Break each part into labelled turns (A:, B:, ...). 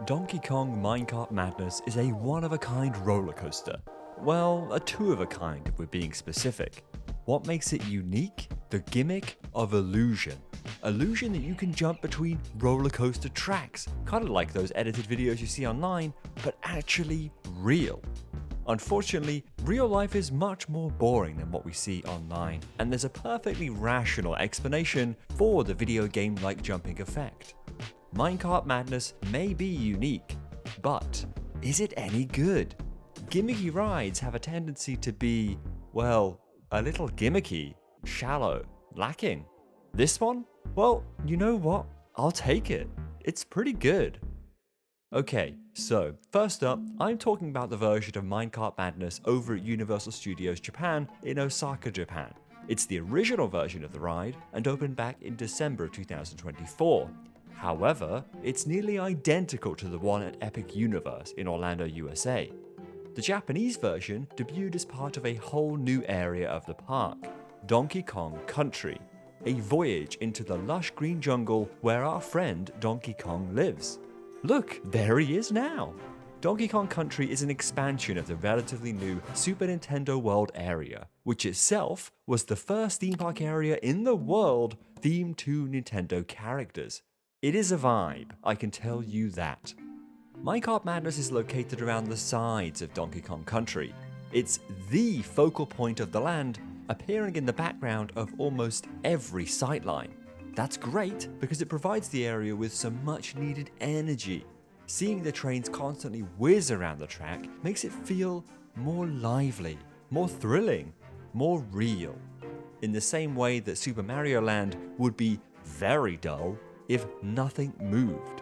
A: Donkey Kong Minecart Madness is a one-of-a-kind roller coaster. Well, a two-of-a-kind if we're being specific. What makes it unique? The gimmick of illusion. Illusion that you can jump between roller coaster tracks, kind of like those edited videos you see online, but actually real. Unfortunately, real life is much more boring than what we see online, and there's a perfectly rational explanation for the video game-like jumping effect. Minecart Madness may be unique, but is it any good? Gimmicky rides have a tendency to be, well, a little gimmicky, shallow, lacking. This one? Well, you know what? I'll take it. It's pretty good. Okay, so first up, I'm talking about the version of Minecart Madness over at Universal Studios Japan in Osaka, Japan. It's the original version of the ride and opened back in December of 2024. However, it's nearly identical to the one at Epic Universe in Orlando, USA. The Japanese version debuted as part of a whole new area of the park, Donkey Kong Country, a voyage into the lush green jungle where our friend Donkey Kong lives. Look, there he is now! Donkey Kong Country is an expansion of the relatively new Super Nintendo World area, which itself was the first theme park area in the world themed to Nintendo characters. It is a vibe, I can tell you that. Minecart Madness is located around the sides of Donkey Kong Country. It's the focal point of the land, appearing in the background of almost every sightline. That's great because it provides the area with some much needed energy. Seeing the trains constantly whiz around the track makes it feel more lively, more thrilling, more real. In the same way that Super Mario Land would be very dull if nothing moved.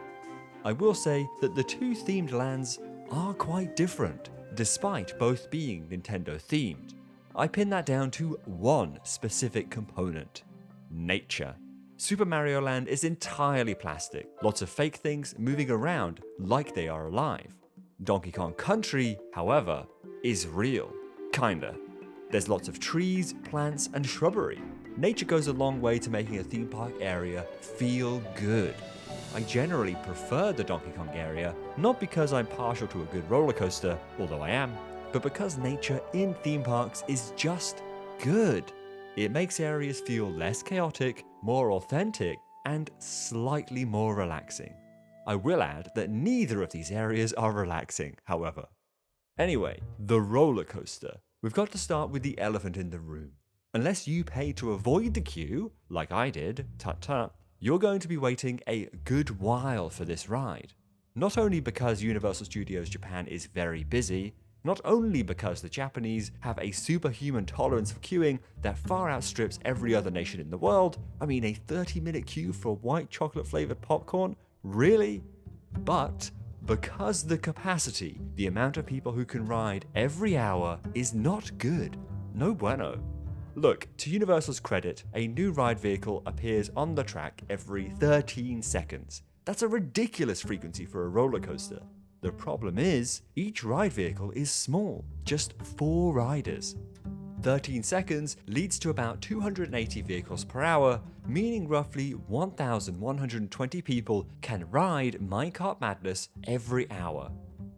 A: I will say that the two themed lands are quite different, despite both being Nintendo themed. I pin that down to one specific component: nature. Super Mario Land is entirely plastic, lots of fake things moving around like they are alive. Donkey Kong Country, however, is real. Kinda. There's lots of trees, plants, and shrubbery. Nature goes a long way to making a theme park area feel good. I generally prefer the Donkey Kong area, not because I'm partial to a good roller coaster, although I am, but because nature in theme parks is just good. It makes areas feel less chaotic, more authentic, and slightly more relaxing. I will add that neither of these areas are relaxing, however. Anyway, the roller coaster. We've got to start with the elephant in the room. Unless you pay to avoid the queue, like I did, tut-tut, you're going to be waiting a good while for this ride. Not only because Universal Studios Japan is very busy, not only because the Japanese have a superhuman tolerance for queuing that far outstrips every other nation in the world. I mean, a 30-minute queue for white chocolate flavored popcorn? Really? But because the capacity, the amount of people who can ride every hour, is not good. No bueno. Look, to Universal's credit, a new ride vehicle appears on the track every 13 seconds. That's a ridiculous frequency for a roller coaster. The problem is, each ride vehicle is small, just 4 riders. 13 seconds leads to about 280 vehicles per hour, meaning roughly 1,120 people can ride Minecart Madness every hour.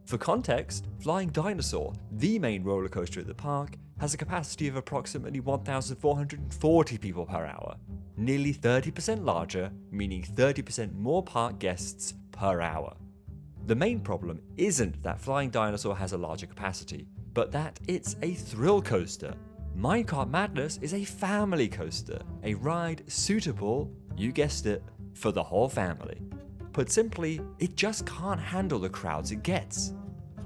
A: For context, Flying Dinosaur, the main roller coaster at the park, has a capacity of approximately 1,440 people per hour, nearly 30% larger, meaning 30% more park guests per hour. The main problem isn't that Flying Dinosaur has a larger capacity, but that it's a thrill coaster. Minecart Madness is a family coaster, a ride suitable, you guessed it, for the whole family. Put simply, it just can't handle the crowds it gets.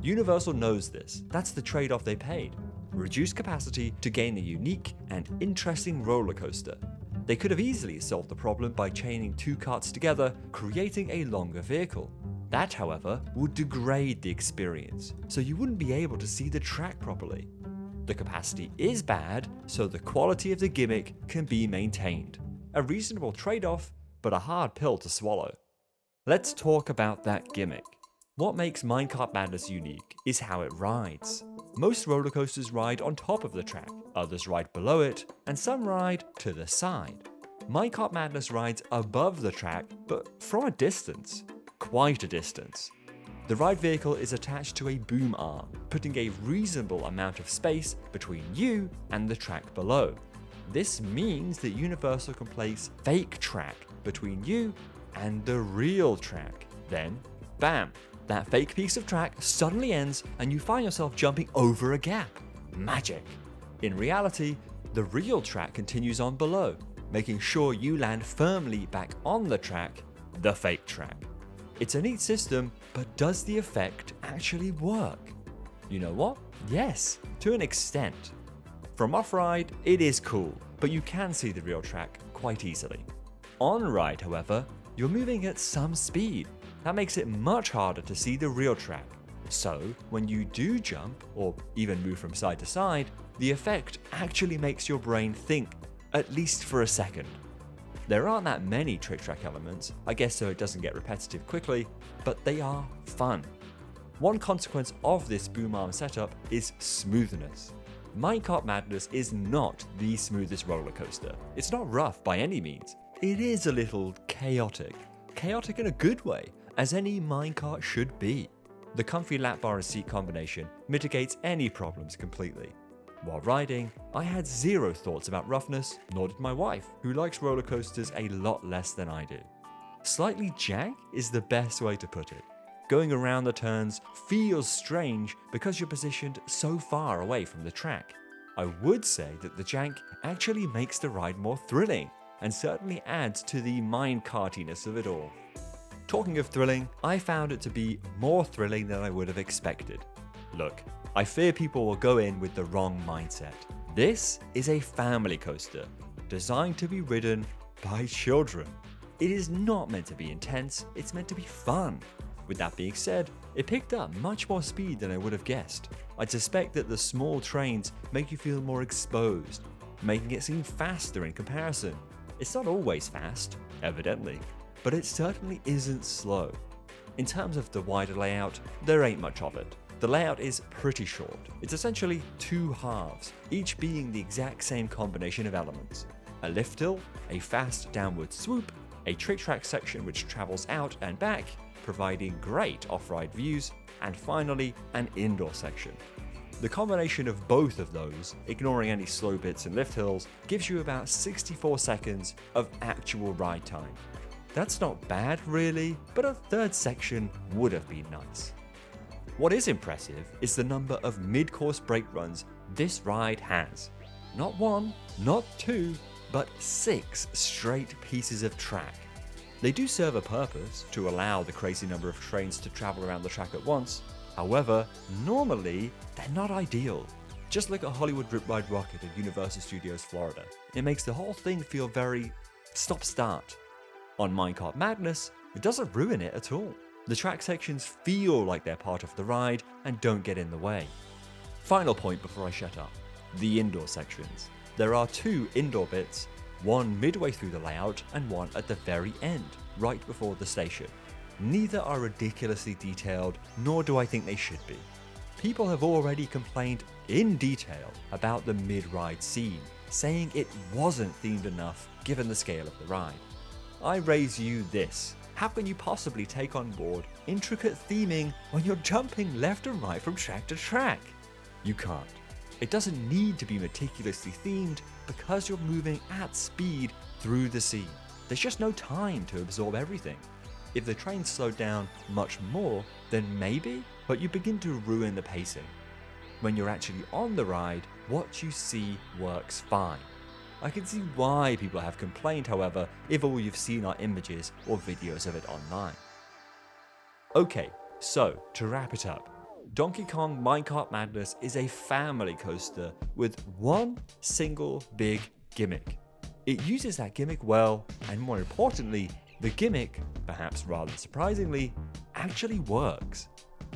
A: Universal knows this, that's the trade-off they paid. Reduced capacity to gain a unique and interesting roller coaster. They could have easily solved the problem by chaining 2 carts together, creating a longer vehicle. That, however, would degrade the experience, so you wouldn't be able to see the track properly. The capacity is bad, so the quality of the gimmick can be maintained. A reasonable trade-off, but a hard pill to swallow. Let's talk about that gimmick. What makes Minecart Madness unique is how it rides. Most roller coasters ride on top of the track, others ride below it, and some ride to the side. Minecart Madness rides above the track, but from a distance. Quite a distance. The ride vehicle is attached to a boom arm, putting a reasonable amount of space between you and the track below. This means that Universal can place fake track between you and the real track. Then, bam, that fake piece of track suddenly ends and you find yourself jumping over a gap. Magic! In reality, the real track continues on below, making sure you land firmly back on the track, the fake track. It's a neat system, but does the effect actually work? You know what? Yes, to an extent. From off-ride, it is cool, but you can see the real track quite easily. On-ride, however, you're moving at some speed. That makes it much harder to see the real track. So, when you do jump, or even move from side to side, the effect actually makes your brain think, at least for a second. There aren't that many trick track elements, I guess so it doesn't get repetitive quickly, but they are fun. One consequence of this boom arm setup is smoothness. Minecart Madness is not the smoothest roller coaster. It's not rough by any means. It is a little chaotic. Chaotic in a good way, as any minecart should be. The comfy lap bar and seat combination mitigates any problems completely. While riding, I had zero thoughts about roughness, nor did my wife, who likes roller coasters a lot less than I do. Slightly jank is the best way to put it. Going around the turns feels strange because you're positioned so far away from the track. I would say that the jank actually makes the ride more thrilling, and certainly adds to the minecartiness of it all. Talking of thrilling, I found it to be more thrilling than I would have expected. Look, I fear people will go in with the wrong mindset. This is a family coaster, designed to be ridden by children. It is not meant to be intense, it's meant to be fun. With that being said, it picked up much more speed than I would have guessed. I'd suspect that the small trains make you feel more exposed, making it seem faster in comparison. It's not always fast, evidently, but it certainly isn't slow. In terms of the wider layout, there ain't much of it. The layout is pretty short. It's essentially two halves, each being the exact same combination of elements. A lift hill, a fast downward swoop, a trick track section which travels out and back, providing great off-ride views, and finally an indoor section. The combination of both of those, ignoring any slow bits and lift hills, gives you about 64 seconds of actual ride time. That's not bad really, but a third section would have been nice. What is impressive is the number of mid-course brake runs this ride has. Not one, not two, but 6 straight pieces of track. They do serve a purpose to allow the crazy number of trains to travel around the track at once. However, normally, they're not ideal. Just like a Hollywood Rip Ride Rocket at Universal Studios Florida. It makes the whole thing feel very stop-start. On Minecart Madness, it doesn't ruin it at all. The track sections feel like they're part of the ride and don't get in the way. Final point before I shut up. The indoor sections. There are 2 indoor bits, one midway through the layout and one at the very end, right before the station. Neither are ridiculously detailed, nor do I think they should be. People have already complained in detail about the mid-ride scene, saying it wasn't themed enough given the scale of the ride. I raise you this. How can you possibly take on board intricate theming when you're jumping left and right from track to track? You can't. It doesn't need to be meticulously themed because you're moving at speed through the scene. There's just no time to absorb everything. If the train slowed down much more, then maybe, but you begin to ruin the pacing. When you're actually on the ride, what you see works fine. I can see why people have complained, however, if all you've seen are images or videos of it online. Okay, so to wrap it up, Donkey Kong Minecart Madness is a family coaster with one single big gimmick. It uses that gimmick well, and more importantly, the gimmick, perhaps rather surprisingly, actually works.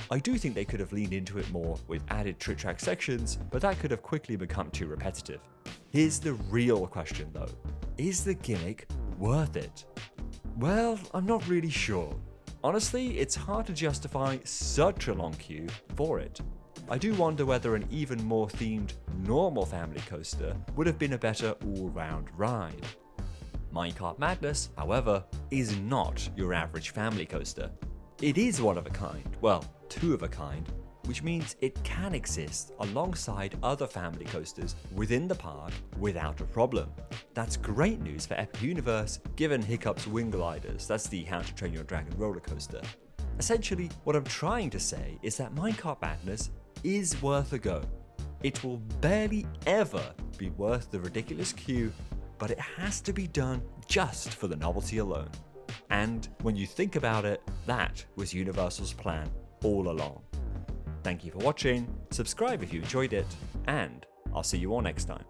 A: I do think they could have leaned into it more with added trick track sections, but that could have quickly become too repetitive. Here's the real question though. Is the gimmick worth it? Well, I'm not really sure. Honestly, it's hard to justify such a long queue for it. I do wonder whether an even more themed normal family coaster would have been a better all-round ride. Minecart Madness, however, is not your average family coaster. It is one of a kind, well, two of a kind, which means it can exist alongside other family coasters within the park without a problem. That's great news for Epic Universe, given Hiccup's Wing Gliders, that's the How to Train Your Dragon roller coaster. Essentially, what I'm trying to say is that Minecart Madness is worth a go. It will barely ever be worth the ridiculous queue, but it has to be done just for the novelty alone. And when you think about it, that was Universal's plan all along. Thank you for watching, subscribe if you enjoyed it, and I'll see you all next time.